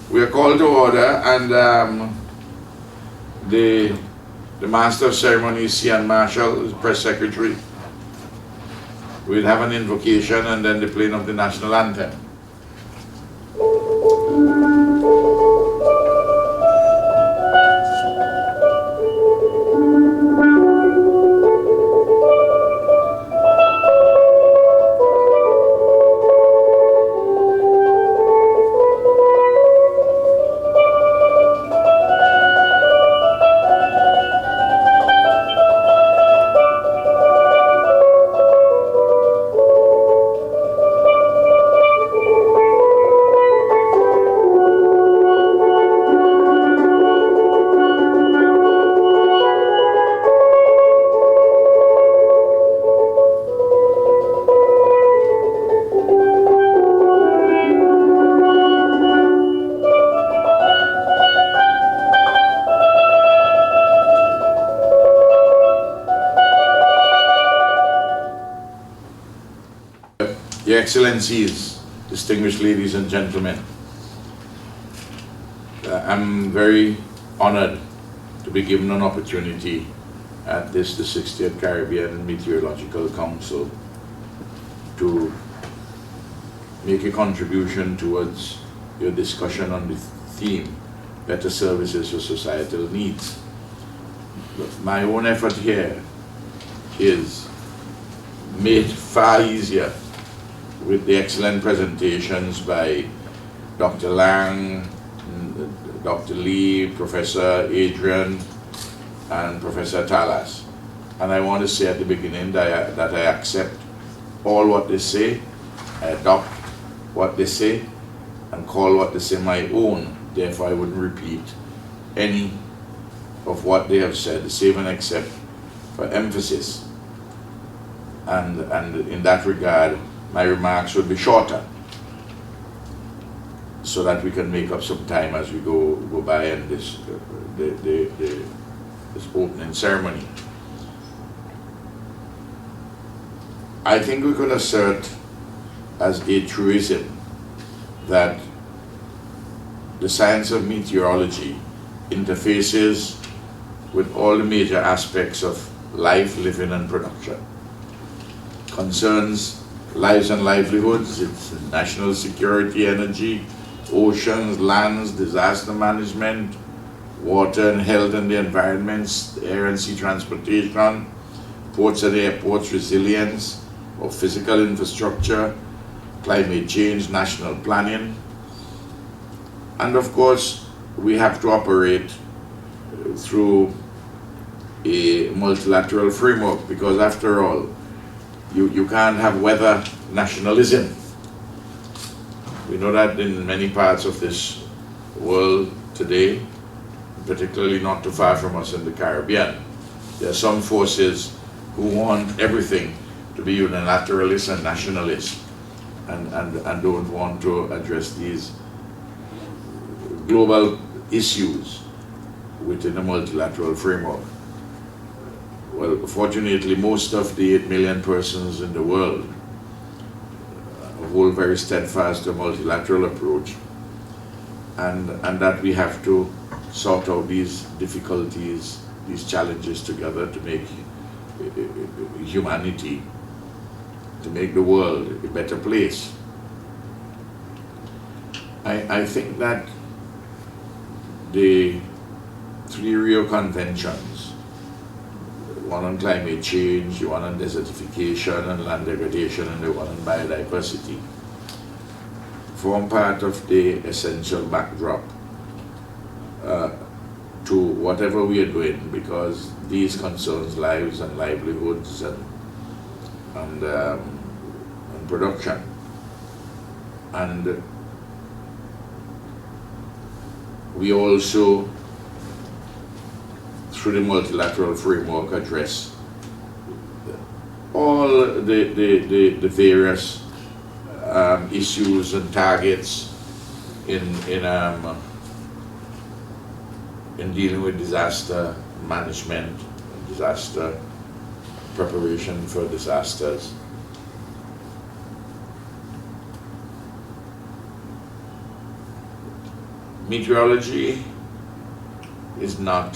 We are called to order, and the Master of Ceremonies, Cian Marshall, the Press Secretary, we'll have an invocation and then the playing of the national anthem. Your Excellencies, distinguished ladies and gentlemen, I'm very honored to be given an opportunity at the 60th Caribbean Meteorological Council to make a contribution towards your discussion on the theme, better services for societal needs. My own effort here is made far easier with the excellent presentations by Dr. Lang, Dr. Lee, Professor Adrian, and Professor Talas. And I want to say at the beginning that I accept all what they say, I adopt what they say, and call what they say my own. Therefore, I wouldn't repeat any of what they have said, save and except for emphasis. And in that regard, my remarks would be shorter, so that we can make up some time as we go by in this opening ceremony. I think we could assert as a truism that the science of meteorology interfaces with all the major aspects of life, living, and production. Concerns lives and livelihoods, it's national security, energy, oceans, lands, disaster management, water and health and the environment, air and sea transportation, ports and airports, resilience or physical infrastructure, climate change, national planning. And of course, we have to operate through a multilateral framework, because after all, you can't have weather nationalism. We know that in many parts of this world today, particularly not too far from us in the Caribbean, there are some forces who want everything to be unilateralist and nationalist, and don't want to address these global issues within a multilateral framework. Well, fortunately, most of the 8 million persons in the world hold very steadfast a multilateral approach, and that we have to sort out these difficulties, these challenges together to make humanity, to make the world a better place. I think that the 3 Rio Conventions, one on climate change, the one on desertification and land degradation, and the one on biodiversity, form part of the essential backdrop to whatever we are doing, because these concerns lives and livelihoods and production. And we also, through the multilateral framework, address all the various issues and targets in dealing with disaster management, disaster preparation for disasters. Meteorology is not,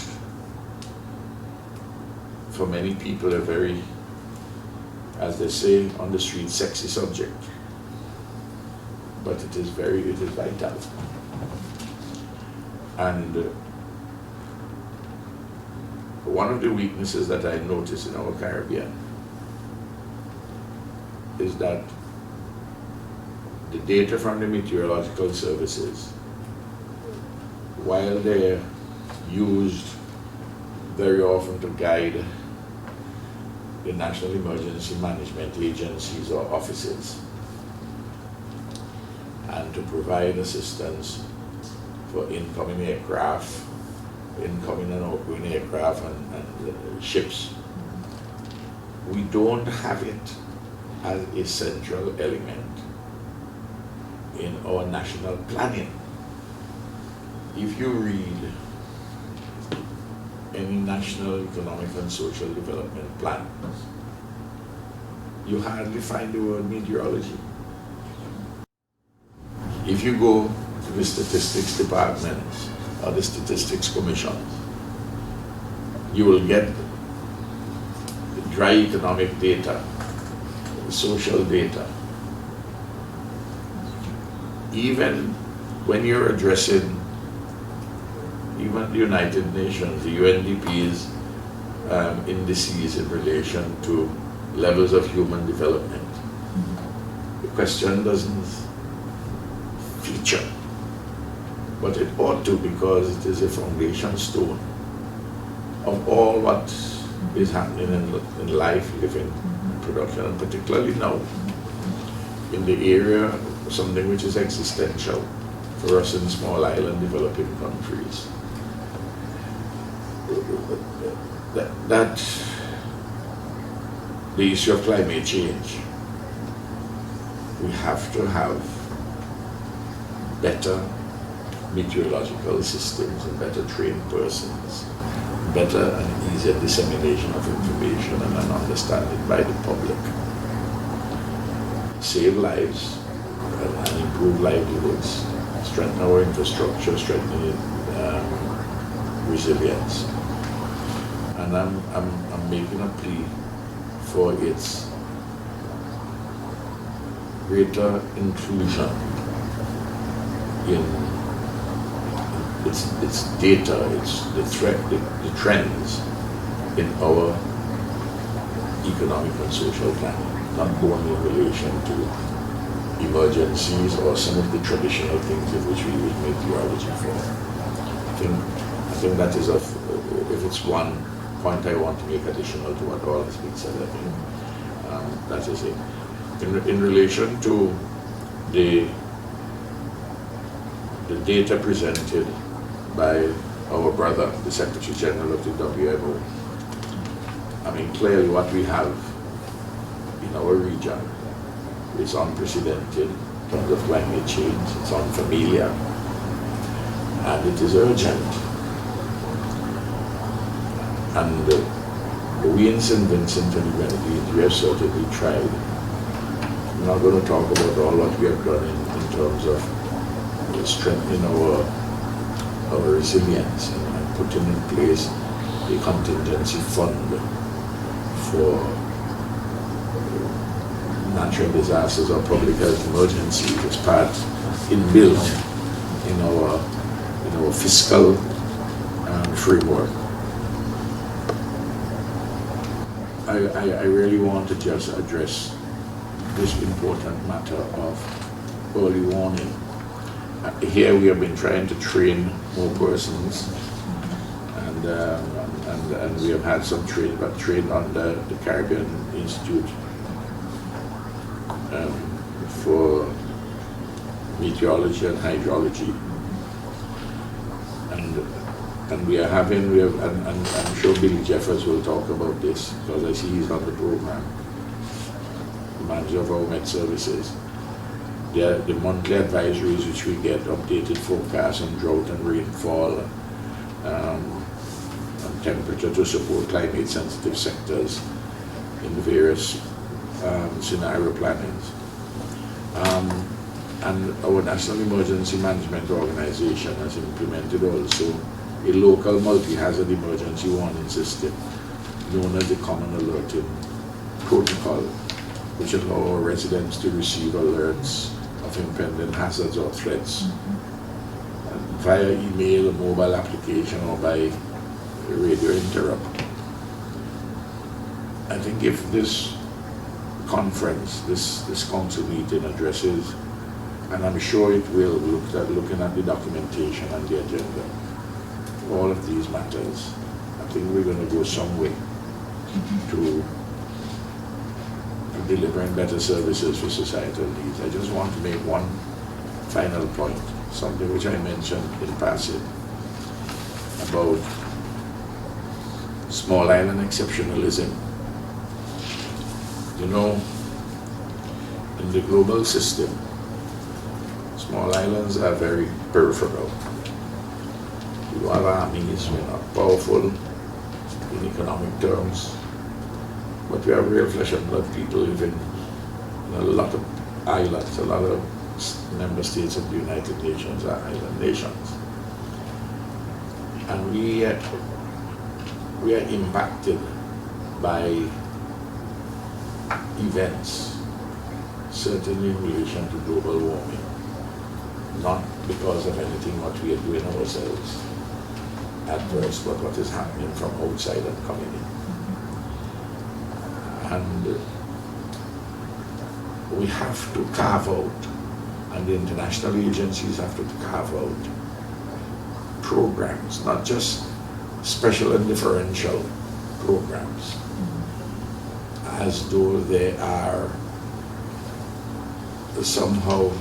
for many people, a very, as they say on the street, sexy subject. But it is vital. And one of the weaknesses that I notice in our Caribbean is that the data from the meteorological services, while they're used very often to guide the national emergency management agencies or offices and to provide assistance for incoming aircraft, incoming and outgoing aircraft and ships, we don't have it as a central element in our national planning. If you read any national economic and social development plan, you hardly find the word meteorology. If you go to the statistics departments or the statistics commissions, you will get the dry economic data, the social data. Even when you're addressing even the United Nations, the UNDP's indices in relation to levels of human development, the question doesn't feature, but it ought to, because it is a foundation stone of all what is happening in life, living, production, and particularly now in the area of something which is existential for us in small island developing countries. That the issue of climate change, we have to have better meteorological systems and better trained persons, better and easier dissemination of information and an understanding by the public. Save lives and improve livelihoods, strengthen our infrastructure, strengthen resilience. And I'm making a plea for its greater inclusion in its data, the trends in our economic and social planning, not only in relation to emergencies or some of the traditional things in which we use meteorology for. I think that is if it's one point I want to make additional to what all has been said, I think that is it. In relation to the data presented by our brother, the Secretary General of the WMO, I mean, clearly what we have in our region is unprecedented in terms of climate change. It's unfamiliar, and it is urgent. And we in St. Vincent and the Grenadines, we have certainly tried. I'm not going to talk about all what we have done in terms of strengthening our resilience and putting in place a contingency fund for natural disasters or public health emergencies as part inbuilt in our fiscal framework. I really want to just address this important matter of early warning. Here we have been trying to train more persons, and we have had some trained under the Caribbean Institute for meteorology and hydrology, and I'm sure Billy Jeffers will talk about this because I see he's on the program, the manager of our Met Services. The monthly advisories which we get, updated forecasts on drought and rainfall, and temperature to support climate sensitive sectors in the various scenario plannings. And our National Emergency Management Organization has implemented also a local multi-hazard emergency warning system known as the Common Alerting Protocol, which allows our residents to receive alerts of impending hazards or threats via email, or mobile application, or by radio interrupt. I think if this conference, this council meeting addresses, and I'm sure it will, looking at the documentation and the agenda, all of these matters, I think we're going to go some way to delivering better services for societal needs. I just want to make one final point, something which I mentioned in passing about small island exceptionalism. You know, in the global system, small islands are very peripheral. You have armies, we're not powerful in economic terms, but we have real flesh and blood people living in a lot of islands. A lot of member states of the United Nations are island nations. And we are impacted by events, certainly in relation to global warming, not because of anything what we are doing ourselves adverse, but what is happening from outside and coming in. And we have to carve out, and the international agencies have to carve out programs, not just special and differential programs, as though they are somehow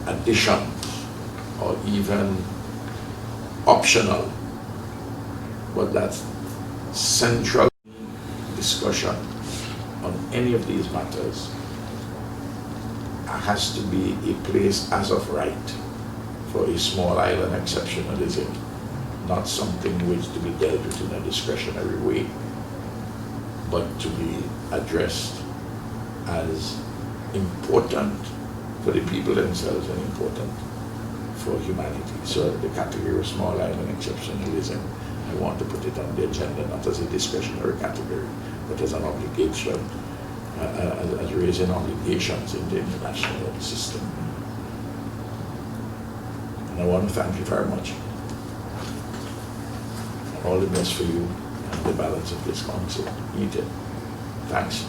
additions or even optional, but that central discussion on any of these matters has to be a place as of right for a small island exceptionalism, not something which to be dealt with in a discretionary way, but to be addressed as important for the people themselves and important for humanity. So the category of small island exceptionalism, I want to put it on the agenda, not as a discretionary category, but as an obligation, as raising obligations in the international system. And I want to thank you very much. All the best for you and the balance of this council meeting. Thanks.